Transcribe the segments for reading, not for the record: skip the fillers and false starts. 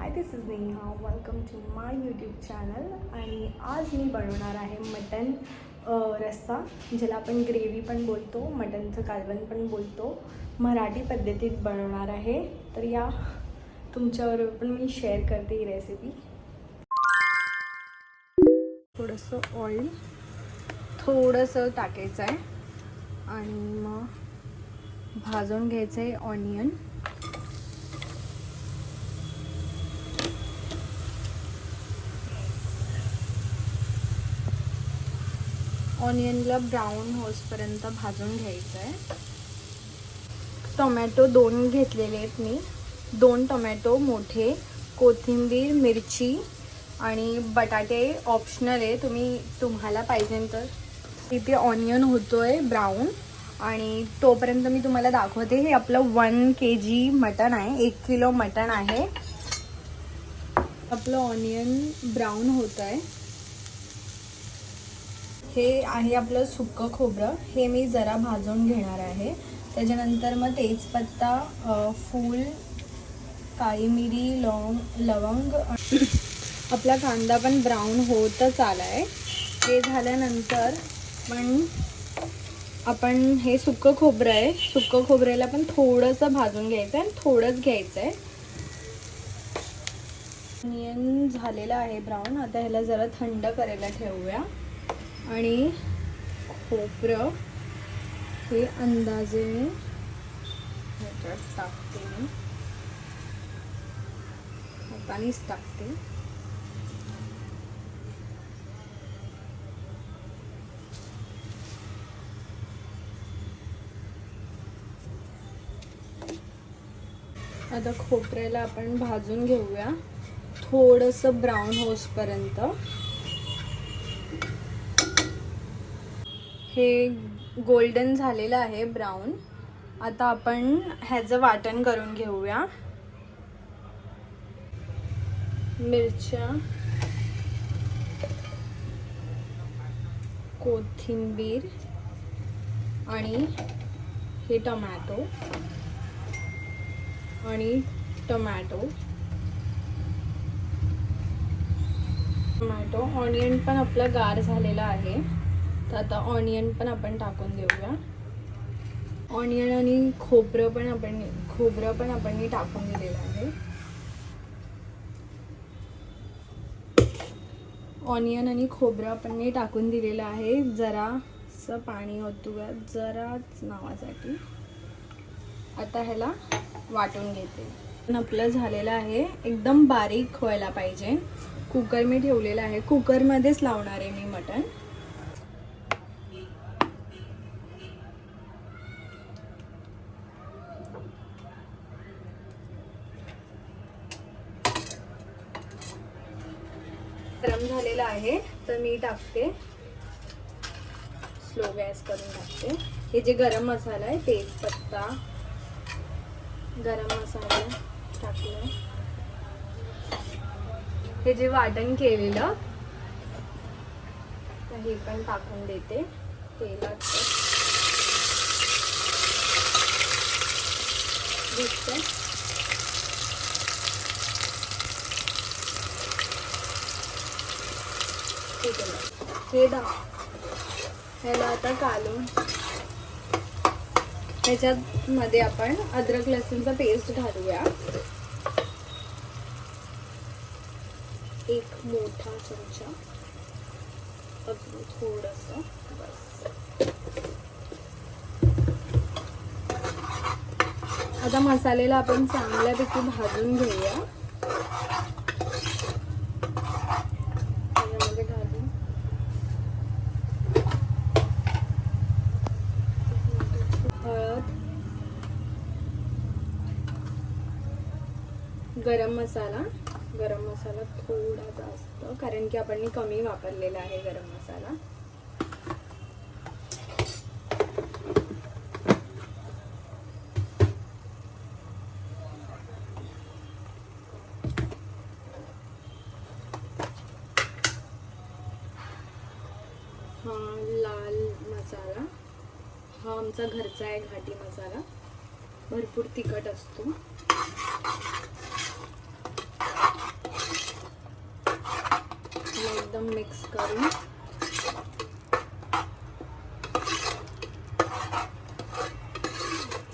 High, this is Neha. Welcome to my YouTube channel. आणि आज मी बनवणार आहे मटन रस्सा, ज्याला आपण ग्रेव्ही पण बोलतो, मटनचं कालवण पण बोलतो. मराठी पद्धतीत बनवणार आहे. तर या तुमच्याबरोबर पण मी शेअर करते ही रेसिपी. थोडंसं ऑइल थोडंसं टाकायचं आहे आणि मग भाजून घ्यायचं आहे ऑनियन. ऑनियनला ब्राऊन होसपर्यंत भाजून घ्यायचं आहे. टोमॅटो 2 घेतलेले आहेत मी. 2 टोमॅटो मोठे, कोथिंबीर, मिरची आणि बटाटे ऑप्शनल आहे, तुम्हाला पाहिजे तर. इथे ऑनियन होतोय ब्राऊन आणि तोपर्यंत मी तुम्हाला दाखवते. हे आपलं 1 kg मटण आहे, 1 किलो मटण आहे. आपलं ऑनियन ब्राऊन होत आहे. हे आहे आपलं सुक्कं खोबरं, हे मी जरा भाजून घेणार आहे. त्याच्यानंतर मग तेजपत्ता, फूल, काळी मिरी, लवंग. आपला कांदा पण ब्राऊन होतच आला आहे. हे झाल्यानंतर आपण हे सुक्कं खोबरं आहे, सुक्कं खोबऱ्याला पण थोडंसं भाजून घ्यायचं आहे आणि थोडंच घ्यायचं आहे. ऑनियन झालेलं आहे ब्राऊन. आता ह्याला जरा थंड करायला ठेवूया. आणि खोबरं हे अंदाजे मी टाकते, मी हातानेच टाकते. आता खोबऱ्याला आपण भाजून घेऊया थोडंसं ब्राऊन होसपर्यंत. हे गोल्डन झालेलं आहे ब्राऊन. आता आपण ह्याचं वाटण करून घेऊया. मिरच्या, कोथिंबीर आणि हे टोमॅटो ऑनियन पण आपलं गार झालेलं आहे. तर आता ऑनियन पण आपण टाकून देऊया. ऑनियन आणि खोबरं पण आपण टाकून दिलेलं आहे. ऑनियन आणि खोबरं आपण टाकून दिलेलं आहे. जरासं पाणी ओतूया, जराच नावासाठी. आता ह्याला वाटून घेते. आपलं झालेलं आहे, एकदम बारीक व्हायला पाहिजे. कुकर मी ठेवलेला आहे, कुकरमध्येच लावणार आहे मी मटण. गरम झालेला आहे तर मी टाकते, स्लो गॅस करून टाकते. हे जे गरम मसाला आहे, तेजपत्ता, गरम मसाला टाकलं. हे जे वाटण केलेलं तर हे पण टाकून देते तेलात. दिसते हे ह्याला आता काढून ह्याच्यामध्ये आपण अद्रक लसूणचा पेस्ट घालूया. 1 मोठा चमचा, अजून थोडंसं, बस. आता मसाल्याला आपण चांगल्यापैकी भाजून घेऊया. त्याच्यामध्ये घालून हळद, गरम मसाला थोडा जास्त, कारण की आपण कमी वापरलेला आहे गरम मसाला. हा लाल मसाला, हा आमचा घरचा आहे घाटी मसाला, भरपूर तिखट असतो. एकदम मिक्स करून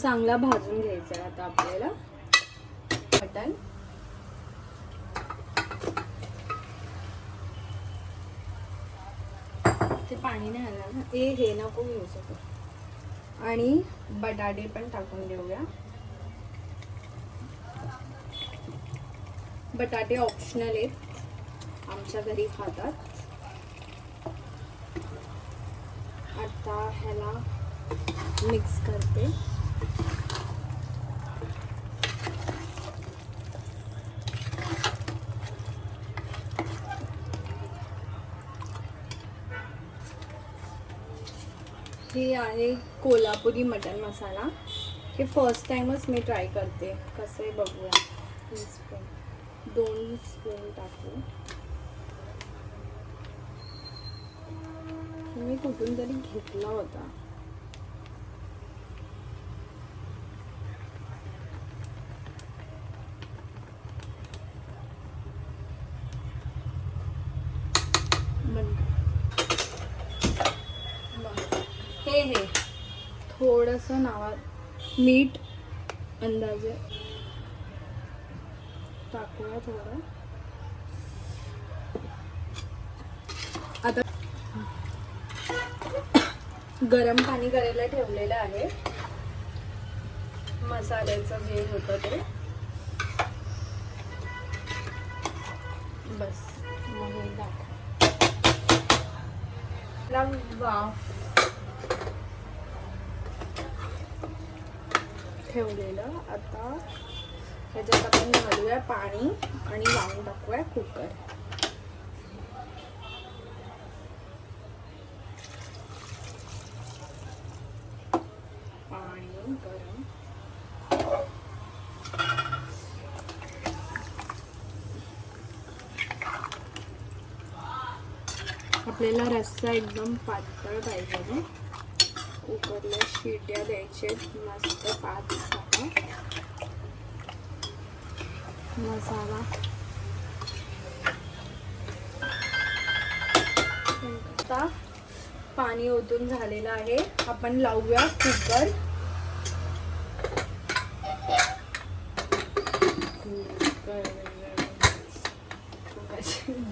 चांगला भाजून घ्यायचा आहे आता आपल्याला मटण. ते पाणी नाही आलं ना, हे नको घेऊ शकतो. आणि बटाटे पण टाकून देऊया. बटाटे ऑप्शनल आहेत, आमच्या घरी खातात. आता ह्याला मिक्स करते. हे आहे कोल्हापुरी मटन मसाला. हे फर्स्ट टाइमच मी ट्राय करते, कसे बघूया. 2 स्पून टाकू. मी कुठून तरी घेतला होता. हे थोडंसं मीठ अंदाजे टाकूया थोडं. आता गरम पाणी करायला ठेवलेलं आहे, मसाल्याचं जे होतं ते. बस मग हे वाफ ठेवलेलं. आता ह्याच्यात आपण घालूया पाणी आणि लावून टाकूया कुकर. पाणी गरम. आपल्याला रस्सा एकदम पातळ पाहिजे. कुकरला शिट्या द्यायचे मस्त 5-6. मसाला आता पाणी ओतून झालेलं आहे. आपण लावूया कुकर.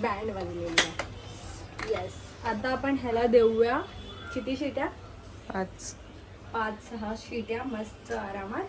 बँड वाजलेली आहे. येस. आता आपण ह्याला देऊया किती शिट्या? 5-6 शिट्या मस्त आरामात.